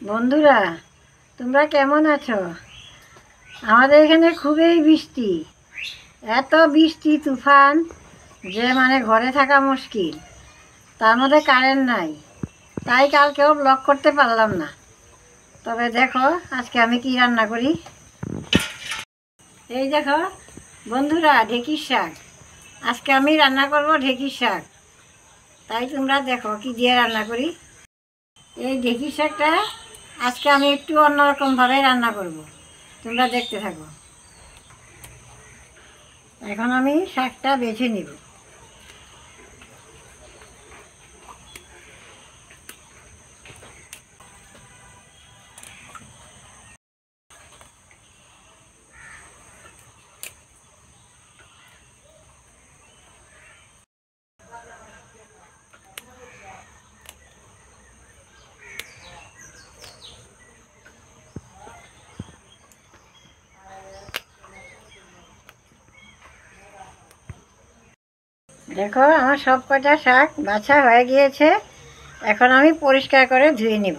বন্ধুরা, তোমরা কেমন আছো? আমাদের এখানে খুবই বৃষ্টি, এত বৃষ্টি তুফান যে ঘরে থাকা মুশকিল। তার মধ্যে কারেন্ট নাই, তাই কালকেও ব্লগ করতে পারলাম না। তবে দেখো আজকে আমি কি রান্না করি। এই দেখো বন্ধুরা, ঢেঁকির শাক। আজকে আমি রান্না করব ঢেঁকির শাক। তাই তোমরা দেখো কি দিয়ে রান্না করি। এই ঢেঁকির শাকটা আজকে আমি একটু অন্যরকমভাবে রান্না করব, তোমরা দেখতে থাকো। এখন আমি শাকটা বেছে নিব। দেখো আমার সব কটা শাক বাছা হয়ে গিয়েছে। এখন আমি পরিষ্কার করে ধুয়ে নিব।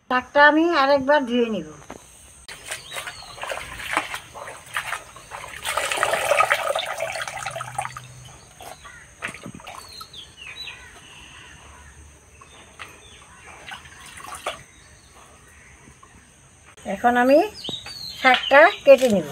শাকটা আমি আরেকবার ধুয়ে নিব। এখন আমি শাকটা কেটে নিব।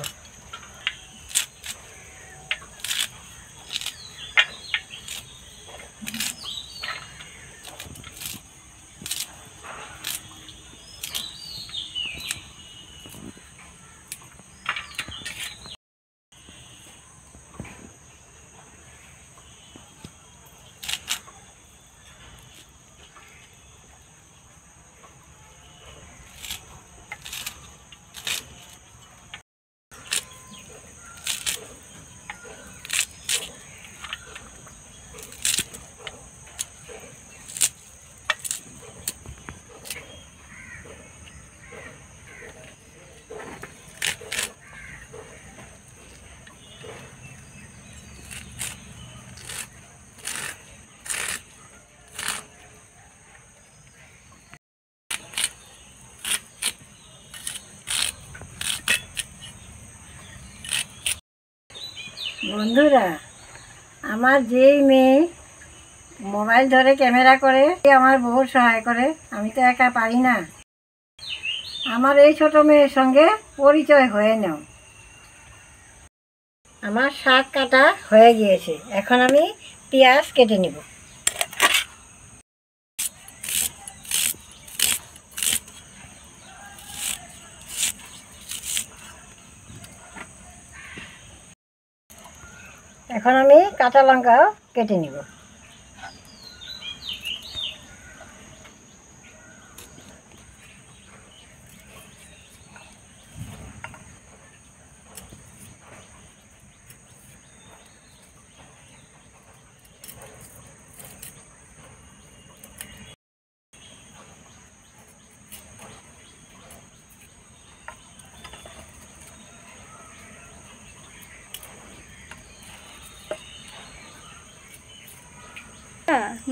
বন্ধুরা, আমার যেই মেয়ে মোবাইল ধরে ক্যামেরা করে, আমার বহুত সহায় করে। আমি তো একা পারি না। আমার এই ছোট মেয়ের সঙ্গে পরিচয় হয়ে নাও। আমার শাক কাটা হয়ে গিয়েছে, এখন আমি পেঁয়াজ কেটে নিব। এখন আমি কাঁচা লঙ্কাও কেটে নিব।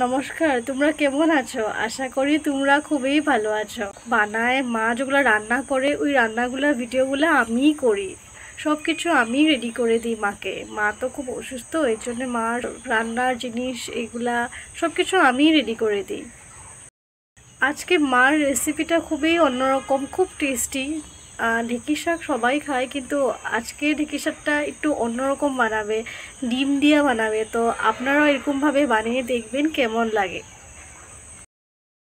নমস্কার, তোমরা কেমন আছো? আশা করি তোমরা খুবই ভালো আছো। বানায় মা যেগুলো রান্না করে, ওই রান্নাগুলোর ভিডিওগুলো আমিই করি। সব কিছু আমি রেডি করে দিই মাকে। মা তো খুব অসুস্থ, এই জন্য মার রান্নার জিনিস এগুলা সব কিছু আমিই রেডি করে দিই। আজকে মার রেসিপিটা খুবই অন্যরকম, খুব টেস্টি। ঢেঁকি শাক সবাই খায়, কিন্তু আজকে ঢেঁকি শাকটা একটু অন্যরকম বানাবে, ডিম দিয়ে বানাবে। তো আপনারাও এরকমভাবে বানিয়ে দেখবেন কেমন লাগে।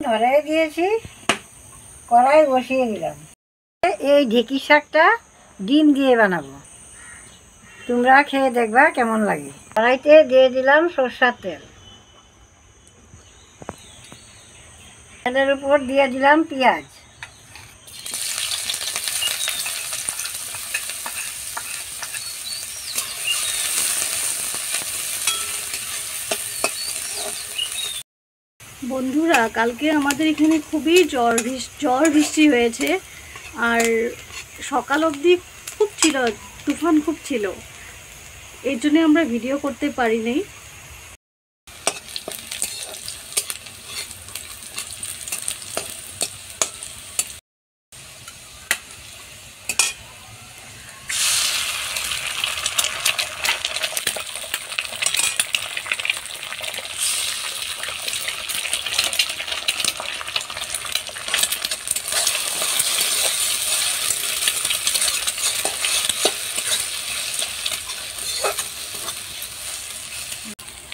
ধরে দিয়েছি, কড়াই বসিয়ে দিলাম। এই ঢেঁকির শাকটা ডিম দিয়ে বানাবো, তোমরা খেয়ে দেখবা কেমন লাগে। কড়াইতে দিয়ে দিলাম সরষের তেল, তেলের উপর দিয়ে দিলাম পেঁয়াজ। বন্ধুরা, কালকে আমাদের এখানে খুবই ঝড় বৃষ্টি হয়েছে। আর সকাল অবধি খুব ছিল, তুফান খুব ছিল, এর জন্য আমরা ভিডিও করতে পারিনি।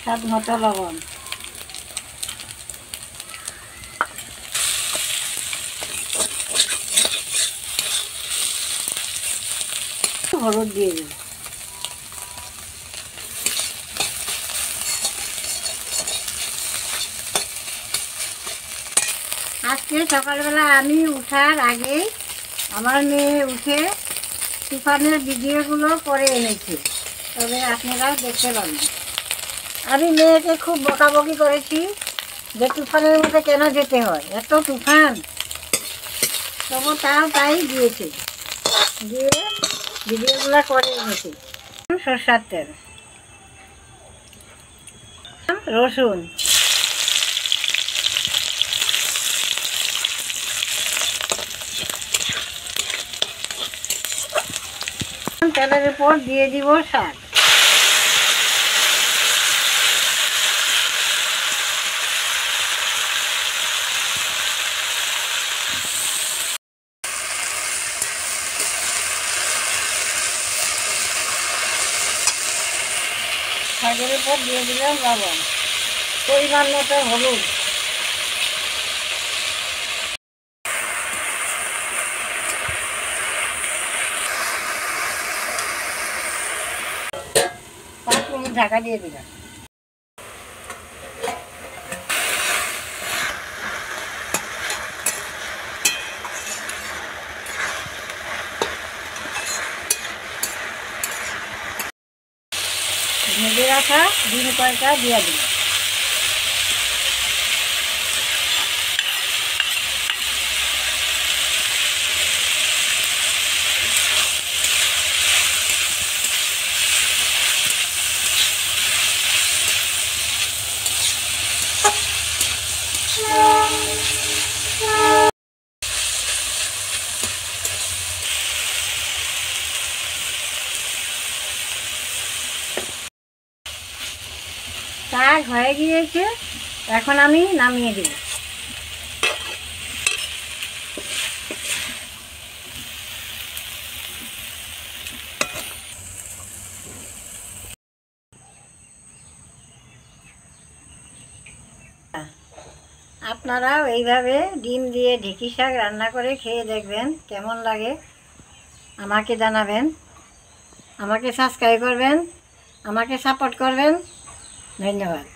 স্বাদ মতো লবণ, হলুদ দিয়ে দেব। আজকে সকালবেলা আমি উঠার আগেই আমার মেয়ে উঠে তুফানের ভিডিওগুলো করে এনেছে, তবে আপনারা দেখতে পাবেন। আমি মেয়েকে খুব বকাবকি করেছি যে তুফানের মধ্যে কেন যেতে হয়, এত তুফান, তবু তাও তাই দিয়েছে, দিয়ে ভিডিওগুলো করে এনেছে। সরষের তেল, রসুন, তেলের উপর দিয়ে দিব শাক, শাকের উপর দিয়ে দিলাম লবণ, পরিমাণ মতো হলুদ, ঢাকা দিয়ে দিলাম। ভেজে রাখা ডিম কয়টা দিয়ে দিলাম। শাক হয়ে গিয়েছে, এখন আমি নামিয়ে দেব। আপনারাও এইভাবে ডিম দিয়ে ঢেঁকি শাক রান্না করে খেয়ে দেখবেন কেমন লাগে, আমাকে জানাবেন। আমাকে সাবস্ক্রাইব করবেন, আমাকে সাপোর্ট করবেন। ধন্যবাদ।